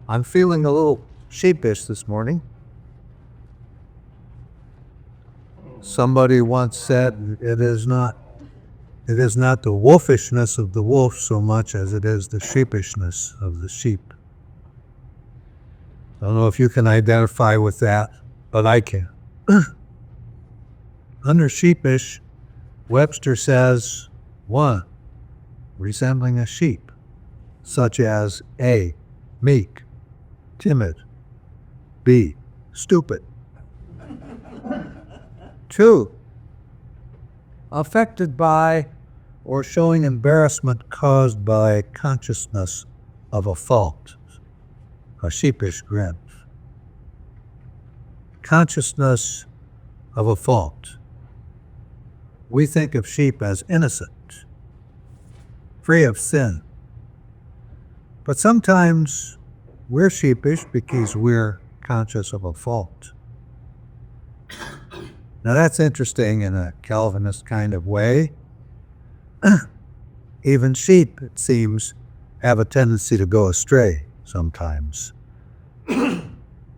I'm feeling a little sheepish this morning. Somebody once said it is not the wolfishness of the wolf so much as it is the sheepishness of the sheep. I don't know if you can identify with that, but I can. Under sheepish, Webster says, 1. Resembling a sheep, such as A. Meek, timid, B. Stupid. 2. Affected by or showing embarrassment caused by consciousness of a fault, a sheepish grin. Consciousness of a fault. We think of sheep as innocent, free of sin. But sometimes we're sheepish because we're conscious of a fault. Now that's interesting in a Calvinist kind of way. Even sheep, it seems, have a tendency to go astray sometimes.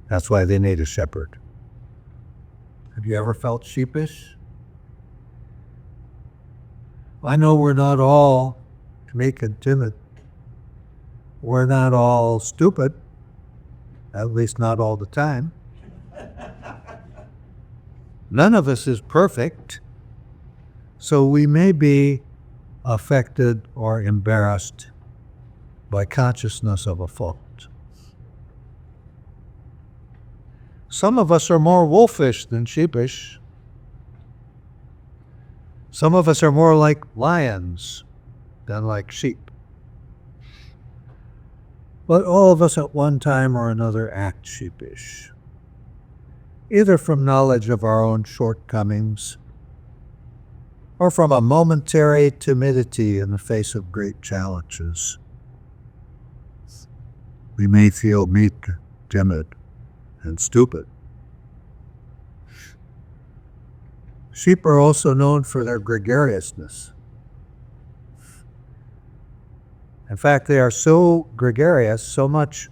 That's why they need a shepherd. Have you ever felt sheepish? I know we're not all meek and timid. We're not all stupid, at least not all the time. None of us is perfect, so we may be affected or embarrassed by consciousness of a fault. Some of us are more wolfish than sheepish. Some of us are more like lions than like sheep. But all of us at one time or another act sheepish, either from knowledge of our own shortcomings or from a momentary timidity in the face of great challenges. We may feel meek, timid, and stupid. Sheep are also known for their gregariousness. In fact, they are so gregarious, so much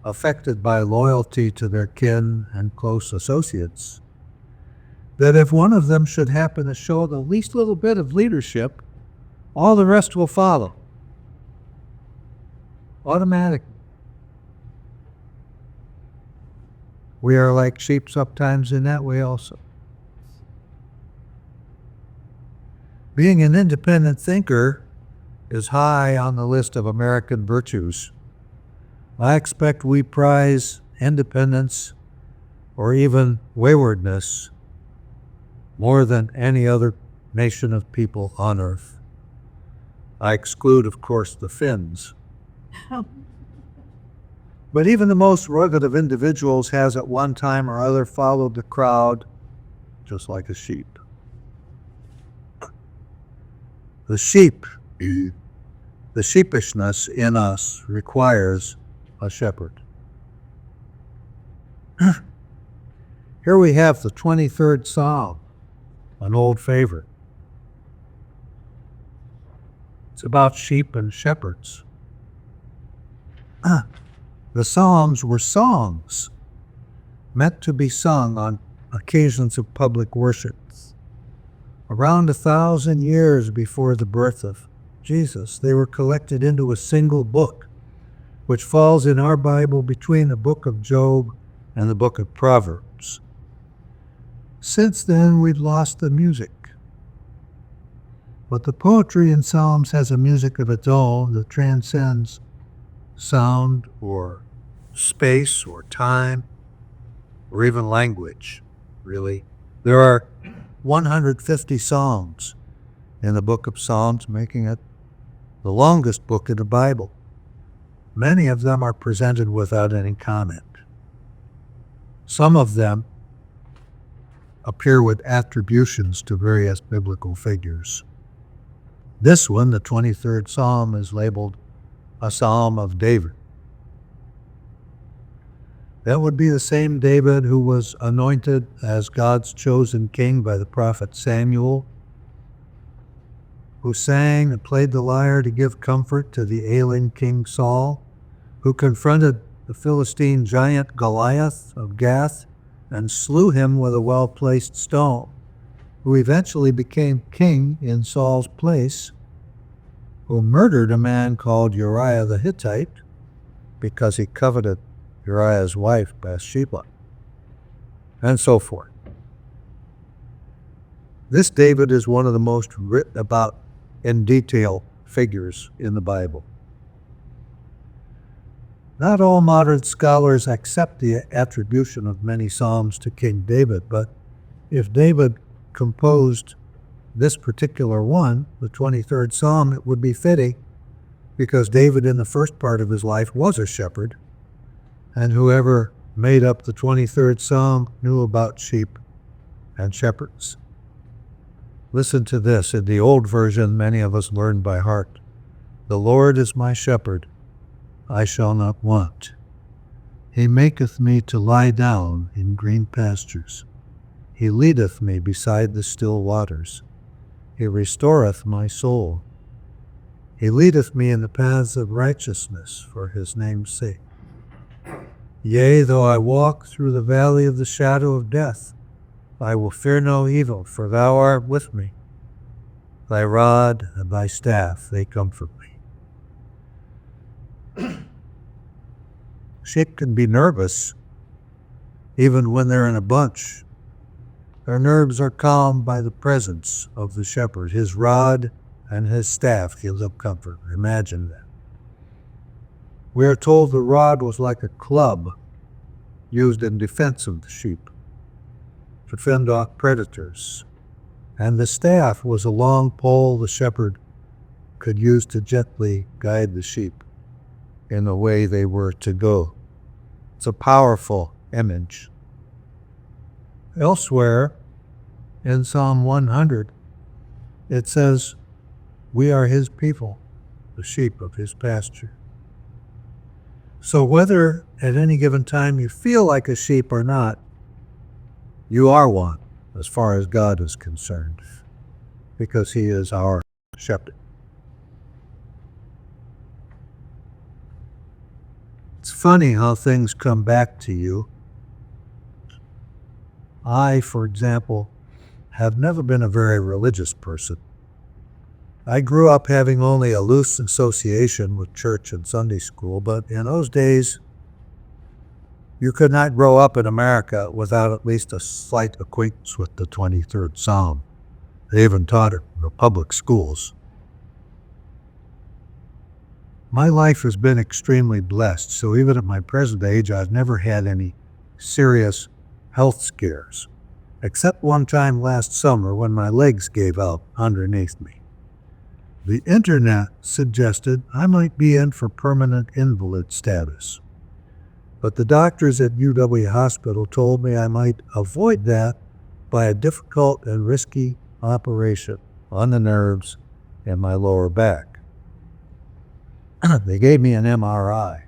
affected by loyalty to their kin and close associates, that if one of them should happen to show the least little bit of leadership, all the rest will follow. Automatic. We are like sheep sometimes in that way also. Being an independent thinker is high on the list of American virtues. I expect we prize independence or even waywardness more than any other nation of people on earth. I exclude, of course, the Finns. But even the most rugged of individuals has at one time or other followed the crowd just like a sheep. The sheepishness in us requires a shepherd. Here we have the 23rd Psalm, an old favorite. It's about sheep and shepherds. The Psalms were songs meant to be sung on occasions of public worship. Around 1,000 years before the birth of Jesus, they were collected into a single book, which falls in our Bible between the book of Job and the book of Proverbs. Since then, we've lost the music. But the poetry in Psalms has a music of its own that transcends sound or space or time or even language, really. There are 150 songs in the book of Psalms, making it the longest book in the Bible. Many of them are presented without any comment. Some of them appear with attributions to various biblical figures. This one, the 23rd Psalm, is labeled a Psalm of David. That would be the same David who was anointed as God's chosen king by the prophet Samuel, who sang and played the lyre to give comfort to the ailing King Saul, who confronted the Philistine giant Goliath of Gath and slew him with a well-placed stone, who eventually became king in Saul's place, who murdered a man called Uriah the Hittite because he coveted Uriah's wife Bathsheba, and so forth. This David is one of the most written about in detail figures in the Bible. Not all modern scholars accept the attribution of many psalms to King David, but if David composed this particular one, the 23rd Psalm, it would be fitting, because David in the first part of his life was a shepherd, and whoever made up the 23rd Psalm knew about sheep and shepherds. Listen to this. In the old version, many of us learned by heart. The Lord is my shepherd, I shall not want. He maketh me to lie down in green pastures. He leadeth me beside the still waters. He restoreth my soul. He leadeth me in the paths of righteousness for his name's sake. Yea, though I walk through the valley of the shadow of death, I will fear no evil, for thou art with me. Thy rod and thy staff, they comfort me. Sheep can be nervous, even when they're in a bunch. Their nerves are calmed by the presence of the shepherd. His rod and his staff gives them comfort. Imagine that. We are told the rod was like a club used in defense of the sheep to fend off predators, and the staff was a long pole the shepherd could use to gently guide the sheep in the way they were to go. It's a powerful image. Elsewhere, in Psalm 100, it says, we are his people, the sheep of his pasture. So whether at any given time you feel like a sheep or not, you are one as far as God is concerned, because he is our shepherd. It's funny how things come back to you. I, for example, have never been a very religious person. I grew up having only a loose association with church and Sunday school, but in those days, you could not grow up in America without at least a slight acquaintance with the 23rd Psalm. They even taught it in the public schools. My life has been extremely blessed, so even at my present age, I've never had any serious health scares, except one time last summer when my legs gave out underneath me. The internet suggested I might be in for permanent invalid status, but the doctors at UW Hospital told me I might avoid that by a difficult and risky operation on the nerves in my lower back. They gave me an MRI.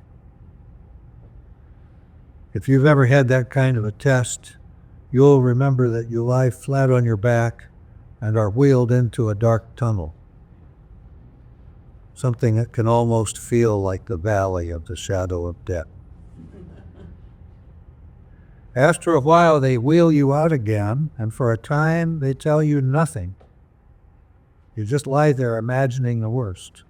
If you've ever had that kind of a test, you'll remember that you lie flat on your back and are wheeled into a dark tunnel, something that can almost feel like the valley of the shadow of death. After a while, they wheel you out again, and for a time, they tell you nothing. You just lie there imagining the worst.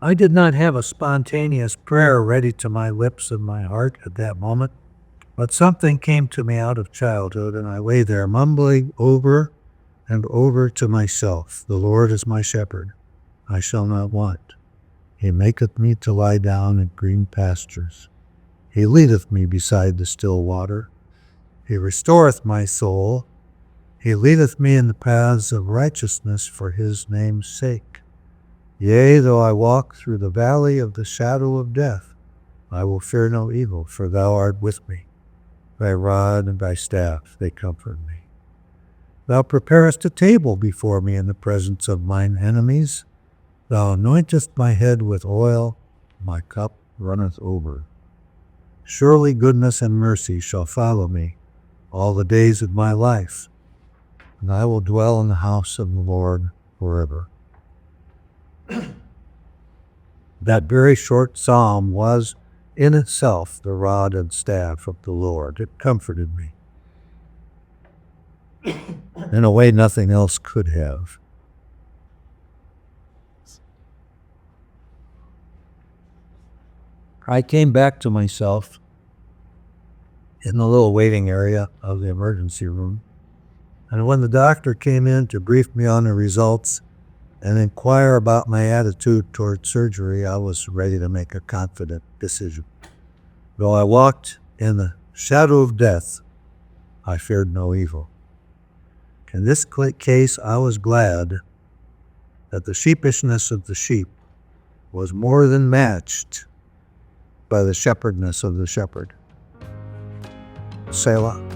I did not have a spontaneous prayer ready to my lips and my heart at that moment, but something came to me out of childhood, and I lay there mumbling over and over to myself, the Lord is my shepherd, I shall not want. He maketh me to lie down in green pastures. He leadeth me beside the still water. He restoreth my soul. He leadeth me in the paths of righteousness for his name's sake. Yea, though I walk through the valley of the shadow of death, I will fear no evil, for thou art with me. Thy rod and thy staff, they comfort me. Thou preparest a table before me in the presence of mine enemies. Thou anointest my head with oil, my cup runneth over. Surely goodness and mercy shall follow me all the days of my life, and I will dwell in the house of the Lord forever. That very short psalm was in itself the rod and staff of the Lord. It comforted me in a way nothing else could have. I came back to myself in the little waiting area of the emergency room. And when the doctor came in to brief me on the results and inquire about my attitude toward surgery, I was ready to make a confident decision. Though I walked in the shadow of death, I feared no evil. In this case, I was glad that the sheepishness of the sheep was more than matched by the shepherdness of the shepherd. Selah.